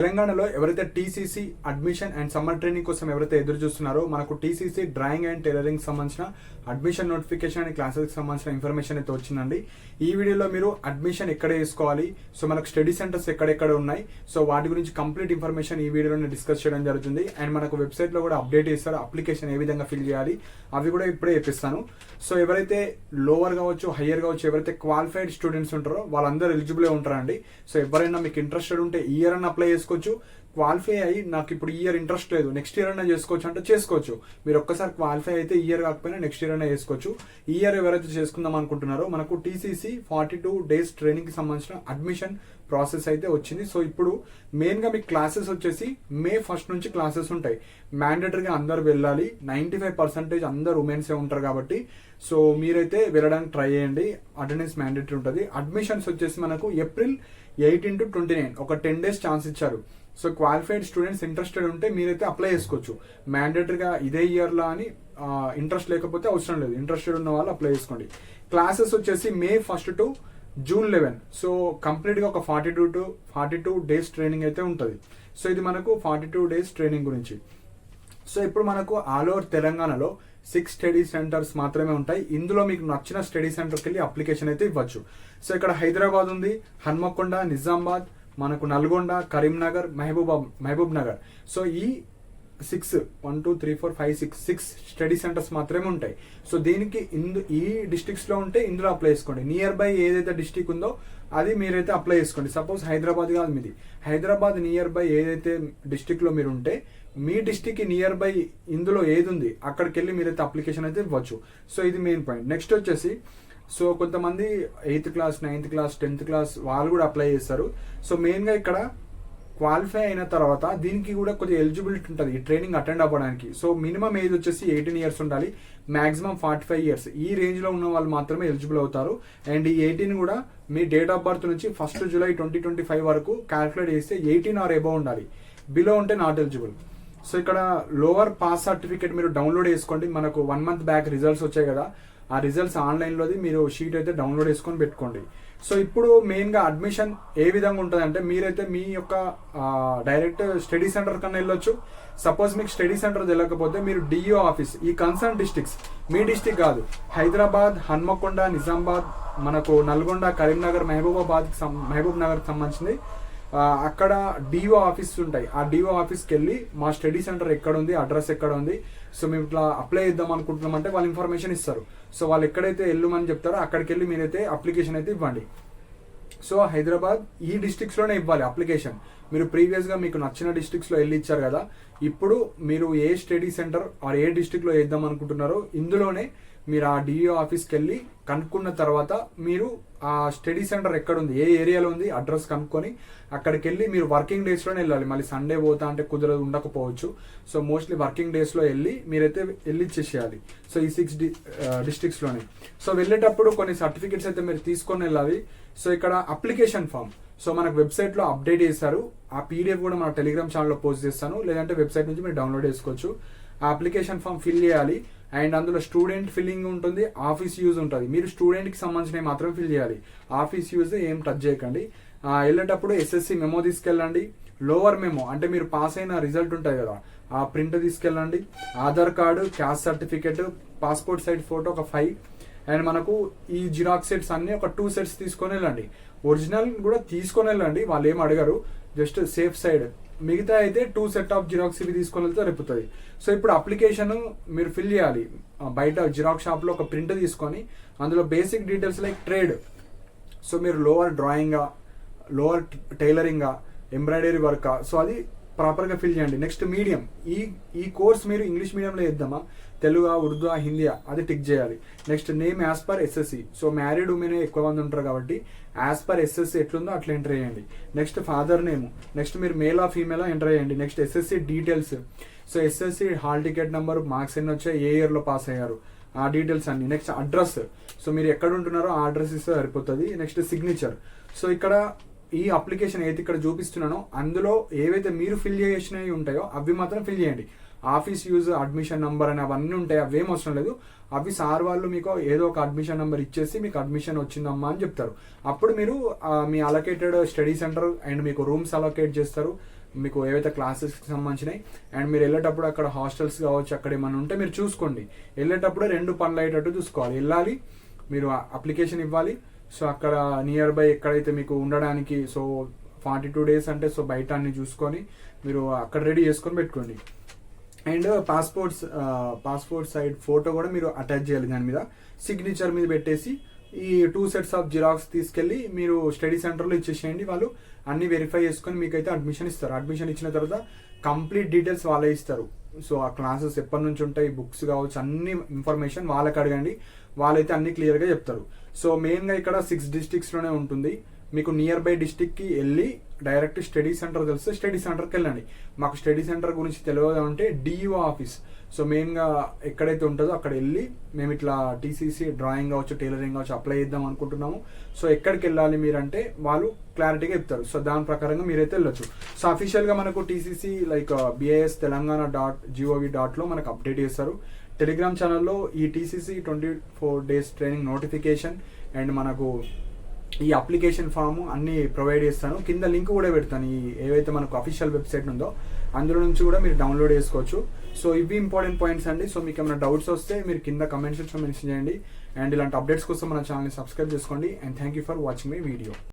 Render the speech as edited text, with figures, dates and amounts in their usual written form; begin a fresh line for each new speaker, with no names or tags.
తెలంగాణలో ఎవరైతే TCC admission and summer training కోసం ఎవరైతే ఎదురు చూస్తున్నారో మనకు టీసీసీ డ్రాయింగ్ అండ్ టైలరింగ్ సంబంధించిన అడ్మిషన్ నోటిఫికేషన్ అండ్ క్లాసెస్ సంబంధించిన ఇన్ఫర్మేషన్ అయితే వచ్చిందండి. ఈ వీడియోలో మీరు అడ్మిషన్ ఎక్కడ చేసుకోవాలి, సో మనకు స్టడీ సెంటర్స్ ఎక్కడెక్కడ ఉన్నాయి, సో వాటి గురించి కంప్లీట్ ఇన్ఫర్మేషన్ ఈ వీడియోలో డిస్కస్ చేయడం జరుగుతుంది. అండ్ మనకు వెబ్సైట్ లో కూడా అప్డేట్ చేస్తారు, అప్లికేషన్ ఏ విధంగా ఫిల్ చేయాలి అవి కూడా ఇప్పుడే చెప్పిస్తాను. సో ఎవరైతే లోవర్ కావచ్చు హయ్యర్ కావచ్చు ఎవరైతే క్వాలిఫైడ్ స్టూడెంట్స్ ఉంటారో వాళ్ళందరూ ఎలిజిబుల్ ఉంటారండి. సో ఎవరైనా మీకు ఇంట్రెస్టెడ్ ఉంటే ఈ ఇయర్ అన్న అప్లై చేసుకోవచ్చు. క్వాలిఫై అయ్యి నాకు ఇప్పుడు ఈ ఇయర్ ఇంట్రెస్ట్ లేదు నెక్స్ట్ ఇయర్ అయినా చేసుకోవచ్చు అంటే చేసుకోవచ్చు. మీరు ఒక్కసారి క్వాలిఫై అయితే ఈ ఇయర్ కాకపోయినా నెక్స్ట్ ఇయర్ అయినా చేసుకోవచ్చు. ఈ ఇయర్ ఎవరైతే చేసుకుందాం అనుకుంటున్నారో మనకు టీసీసీ 42 days ట్రైనింగ్ కి సంబంధించిన అడ్మిషన్ ప్రాసెస్ అయితే వచ్చింది. సో ఇప్పుడు మెయిన్ గా మీకు క్లాసెస్ వచ్చేసి May 1st నుంచి క్లాసెస్ ఉంటాయి. మ్యాండేటరీగా అందరు వెళ్ళాలి, 95% అందరు ఉమెన్సే ఉంటారు కాబట్టి సో మీరైతే వెళ్ళడానికి ట్రై చేయండి. అటెండెన్స్ మ్యాండేటరీ ఉంటుంది. అడ్మిషన్స్ వచ్చేసి మనకు April 18 to 29 ఒక 10 days ఛాన్స్ ఇచ్చారు. సో క్వాలిఫైడ్ స్టూడెంట్స్ ఇంట్రెస్టెడ్ ఉంటే మీరైతే అప్లై చేసుకోవచ్చు. మ్యాండేటరీగా ఇదే ఇయర్ లా అని ఇంట్రెస్ట్ లేకపోతే అవసరం లేదు, ఇంట్రెస్టెడ్ ఉన్న వాళ్ళు అప్లై చేసుకోండి. క్లాసెస్ వచ్చేసి May 1st to June 11. So complete గా ఒక 42 days ట్రైనింగ్ అయితే ఉంటుంది. సో ఇది మనకు 42 days ట్రైనింగ్ గురించి. సో ఇప్పుడు మనకు ఆల్ ఓవర్ తెలంగాణలో 6 స్టడీ సెంటర్స్ మాత్రమే ఉంటాయి. ఇందులో మీకు నచ్చిన స్టడీ సెంటర్కి వెళ్ళి అప్లికేషన్ అయితే ఇవ్వచ్చు. సో ఇక్కడ హైదరాబాద్ ఉంది, హన్మకొండ, నిజామాబాద్, మనకు నల్గొండ, కరీంనగర్, మహబూబ్ నగర్. సో ఈ 6 స్టడీ సెంటర్స్ మాత్రమే ఉంటాయి. సో దీనికి ఈ డిస్ట్రిక్ట్స్ లో ఉంటే ఇందులో అప్లై చేసుకోండి. నియర్ బై ఏదైతే డిస్ట్రిక్ట్ ఉందో అది మీరైతే అప్లై చేసుకోండి. సపోజ్ హైదరాబాద్ కాదు మీది, హైదరాబాద్ నియర్ బై ఏదైతే డిస్ట్రిక్ట్ లో మీరు ఉంటే మీ డిస్ట్రిక్ట్ కి నియర్ బై ఇందులో ఏది ఉంది అక్కడికి వెళ్ళి మీరైతే అప్లికేషన్ అయితే ఇవ్వచ్చు. సో ఇది మెయిన్ పాయింట్. నెక్స్ట్ వచ్చేసి సో కొంతమంది 8th class 9th class 10th class వాళ్ళు కూడా అప్లై చేస్తారు. సో మెయిన్ గా ఇక్కడ క్వాలిఫై అయిన తర్వాత దీనికి కూడా కొద్దిగా ఎలిజిబిలిటీ ఉంటుంది ఈ ట్రైనింగ్ అటెండ్ అవ్వడానికి. సో మినిమం ఏజ్ వచ్చేసి 18 years ఉండాలి, మాక్సిమం 45 years. ఈ రేంజ్ లో ఉన్న వాళ్ళు మాత్రమే ఎలిజిబుల్ అవుతారు. అండ్ ఈ 18 కూడా మీ డేట్ ఆఫ్ బర్త్ నుంచి 1st July 2025 వరకు క్యాల్కులేట్ చేస్తే 18 or above ఉండాలి, బిలో ఉంటే నాట్ ఎలిజిబుల్. సో ఇక్కడ లోవర్ పాస్ సర్టిఫికేట్ మీరు డౌన్లోడ్ చేసుకోండి. మనకు 1 month బ్యాక్ రిజల్ట్స్ వచ్చాయి కదా, ఆ రిజల్ట్స్ ఆన్లైన్లోది మీరు షీట్ అయితే డౌన్లోడ్ చేసుకొని పెట్టుకోండి. సో ఇప్పుడు మెయిన్గా అడ్మిషన్ ఏ విధంగా ఉంటుంది అంటే మీరైతే మీ యొక్క డైరెక్ట్ స్టడీ సెంటర్ కన్నా వెళ్ళొచ్చు. సపోజ్ మీకు స్టడీ సెంటర్ తెలియకపోతే మీరు డిఓ ఆఫీస్, ఈ కన్సర్న్ డిస్ట్రిక్ట్స్, మీ డిస్ట్రిక్ట్ కాదు, హైదరాబాద్, హన్మకొండ, నిజామాబాద్, మనకు నల్గొండ, కరీంనగర్, మహబూబ్ నగర్కి సంబంధించింది అక్కడ డిఓ ఆఫీస్ ఉంటాయి. ఆ డిఓ ఆఫీస్కి వెళ్ళి మా స్టడీ సెంటర్ ఎక్కడ ఉంది, అడ్రస్ ఎక్కడ ఉంది, సో మేము ఇట్లా అప్లై చేద్దాం అనుకుంటున్నాం అంటే వాళ్ళు ఇన్ఫర్మేషన్ ఇస్తారు. సో వాళ్ళు ఎక్కడైతే వెళ్ళమని చెప్తారో అక్కడికి వెళ్ళి మీరైతే అప్లికేషన్ అయితే ఇవ్వండి. సో హైదరాబాద్ ఈ డిస్ట్రిక్ట్స్ లోనే ఇవ్వాలి అప్లికేషన్. మీరు ప్రీవియస్ గా మీకు నచ్చిన డిస్ట్రిక్ట్స్ లో వెళ్ళి ఇచ్చారు కదా, ఇప్పుడు మీరు ఏ study centre or a district లో వేద్దాం అనుకుంటున్నారో ఇందులోనే మీరు ఆ డిఓ ఆఫీస్కి వెళ్ళి కనుక్కున్న తర్వాత మీరు ఆ స్టడీ సెంటర్ ఎక్కడ ఉంది, ఏ ఏరియాలో ఉంది, అడ్రస్ కనుక్కొని అక్కడికి వెళ్ళి మీరు వర్కింగ్ డేస్ లోనే వెళ్ళాలి. మళ్ళీ సండే పోతా అంటే కుదరదు, ఉండకపోవచ్చు. సో మోస్ట్లీ వర్కింగ్ డేస్ లో వెళ్ళి మీరైతే వెళ్ళి ఇచ్చేసేయాలి. సో ఈ 6 డిస్ట్రిక్ట్స్ లోనే. సో వెళ్ళేటప్పుడు కొన్ని సర్టిఫికెట్స్ అయితే మీరు తీసుకొని వెళ్ళాలి. సో ఇక్కడ అప్లికేషన్ ఫామ్, సో మనకు వెబ్సైట్ లో అప్డేట్ చేశారు. ఆ పీడిఎఫ్ కూడా మన టెలిగ్రామ్ ఛానల్లో పోస్ట్ చేస్తాను, లేదంటే వెబ్సైట్ నుంచి మీరు డౌన్లోడ్ చేసుకోవచ్చు. ఆ అప్లికేషన్ ఫామ్ ఫిల్ చేయాలి. అండ్ అందులో స్టూడెంట్ ఫిల్లింగ్ ఉంటుంది, ఆఫీస్ యూజ్ ఉంటుంది. మీరు స్టూడెంట్ కి సంబంధించినవి మాత్రం ఫిల్ చేయాలి, ఆఫీస్ యూజ్ ఏం టచ్ చేయకండి. వెళ్ళేటప్పుడు ఎస్ఎస్సి మెమో తీసుకెళ్ళండి, లోవర్ మెమో అంటే మీరు పాస్ అయిన రిజల్ట్ ఉంటుంది కదా ఆ ప్రింట్ తీసుకెళ్ళండి, Aadhaar card, caste certificate, passport size photo ఒక 5, అండ్ మనకు ఈ జిరాక్స్ సెట్స్ అన్ని ఒక 2 sets తీసుకొని వెళ్ళండి. ఒరిజినల్ కూడా తీసుకొని వెళ్ళండి, వాళ్ళు ఏం అడగరు, జస్ట్ సేఫ్ సైడ్. మిగతా అయితే 2 sets ఆఫ్ జిరాక్స్ ఇవి తీసుకొని వెళ్తే రేపుతుంది. సో ఇప్పుడు అప్లికేషన్ మీరు ఫిల్ చేయాలి. బయట జిరాక్స్ షాప్ లో ఒక ప్రింట్ తీసుకొని అందులో basic details like trade, so మీరు లోవర్ డ్రాయింగా, లోవర్ టైలరింగా, ఎంబ్రాయిడరీ వర్కా, సో అది ప్రాపర్గా ఫిల్ చేయండి. నెక్స్ట్ మీడియం, ఈ కోర్స్ మీరు ఇంగ్లీష్ మీడియంలో వేద్దామా, తెలుగు, ఉర్దూ, హిందీ, అది టిక్ చేయాలి. Next name as per SSC, so married women ఎక్కువ మంది ఉంటారు కాబట్టి యాజ్ పర్ ఎస్ఎస్సి ఎట్లుందో అట్లా ఎంటర్ చేయండి. నెక్స్ట్ ఫాదర్ నేమ్, నెక్స్ట్ మీరు మేలా ఫీమేలా ఎంటర్ చేయండి. Next SSC details, so SSC hall ticket number, marks ఎన్ని వచ్చాయి, ఏ ఇయర్ లో పాస్ అయ్యారు, ఆ డీటెయిల్స్ అన్ని. నెక్స్ట్ అడ్రస్, సో మీరు ఎక్కడ ఉంటున్నారో ఆ అడ్రస్ ఇస్తే సరిపోతుంది. నెక్స్ట్ సిగ్నేచర్, సో ఇక్కడ ఈ అప్లికేషన్ ఏది ఇక్కడ చూపిస్తున్నానో అందులో ఏవైతే మీరు ఫిల్ చేసినవి ఉంటాయో అవి మాత్రం ఫిల్ చేయండి. ఆఫీస్ యూజ్, అడ్మిషన్ నంబర్ అని అవన్నీ ఉంటాయి, అవేం అవసరం లేదు. అవి సార్ వాళ్ళు మీకు ఏదో ఒక అడ్మిషన్ నెంబర్ ఇచ్చేసి మీకు అడ్మిషన్ వచ్చిందమ్మా అని చెప్తారు. అప్పుడు మీరు మీ అలొకేటెడ్ స్టడీ సెంటర్ అండ్ మీకు రూమ్స్ అలొకేట్ చేస్తారు. మీకు ఏవైతే క్లాసెస్కి సంబంధించినాయి. అండ్ మీరు వెళ్ళేటప్పుడు అక్కడ హాస్టల్స్ కావచ్చు, అక్కడ ఏమైనా ఉంటే మీరు చూసుకోండి. వెళ్ళేటప్పుడు 2 పనులు అయ్యేటట్టు చూసుకోవాలి. వెళ్ళాలి, మీరు అప్లికేషన్ ఇవ్వాలి. సో అక్కడ నియర్ బై ఎక్కడైతే మీకు ఉండడానికి, సో 42 days అంటే సో బయట అన్ని చూసుకొని మీరు అక్కడ రెడీ చేసుకొని పెట్టుకోండి. అండ్ పాస్పోర్ట్ సైడ్ ఫోటో కూడా మీరు అటాచ్ చేయాలి. దాని మీద సిగ్నేచర్ మీద పెట్టేసి ఈ 2 sets ఆఫ్ జిరాక్స్ తీసుకెళ్ళి మీరు స్టడీ సెంటర్లో ఇచ్చేసేయండి. వాళ్ళు అన్ని వెరిఫై చేసుకొని మీకైతే అడ్మిషన్ ఇస్తారు. అడ్మిషన్ ఇచ్చిన తర్వాత కంప్లీట్ డీటెయిల్స్ వాళ్ళే ఇస్తారు. సో ఆ క్లాసెస్ ఎప్పటి నుంచి ఉంటాయి, బుక్స్ కావచ్చు, అన్ని ఇన్ఫర్మేషన్ వాళ్ళకి అడగండి. వాళ్ళైతే అన్ని క్లియర్గా చెప్తారు. సో మెయిన్గా ఇక్కడ 6 districtsలోనే ఉంటుంది. మీకు నియర్ బై డిస్టిక్కి వెళ్ళి డైరెక్ట్ స్టడీ సెంటర్ తెలిస్తే స్టడీ సెంటర్కి వెళ్ళండి. మాకు స్టడీ సెంటర్ గురించి తెలియదు అంటే డిఈఓ ఆఫీస్, సో మెయిన్గా ఎక్కడైతే ఉంటుందో అక్కడ వెళ్ళి మేము ఇట్లా టీసీసీ డ్రాయింగ్ కావచ్చు, టైలరింగ్ కావచ్చు అప్లై చేద్దాం అనుకుంటున్నాము. సో ఎక్కడికి వెళ్ళాలి మీరంటే వాళ్ళు క్లారిటీగా చెప్తారు. సో దాని ప్రకారంగా మీరైతే వెళ్ళొచ్చు. సో అఫీషియల్గా మనకు టీసీసీ లైక్ BIS-Telangana.gov.లో మనకు అప్డేట్ చేస్తారు. టెలిగ్రామ్ ఛానల్లో ఈ TCC 24 days training notification and మనకు ఈ అప్లికేషన్ ఫామ్ అన్ని ప్రొవైడ్ చేస్తాను. కింద లింక్ కూడా పెడతాను. ఈ ఏవైతే మనకు అఫీషియల్ వెబ్సైట్ ఉందో అందులో నుంచి కూడా మీరు డౌన్లోడ్ చేసుకోవచ్చు. సో ఇవి ఇంపార్టెంట్ పాయింట్స్ అండి. సో మీకు ఏమైనా డౌట్స్ వస్తే మీరు కింద కమెంట్ సెక్షన్లో మెన్షన్ చేయండి. అండ్ ఇలాంటి అప్డేట్స్ కోసం మన ఛానల్ని సబ్స్క్రైబ్ చేసుకోండి. And thank you for watching my video.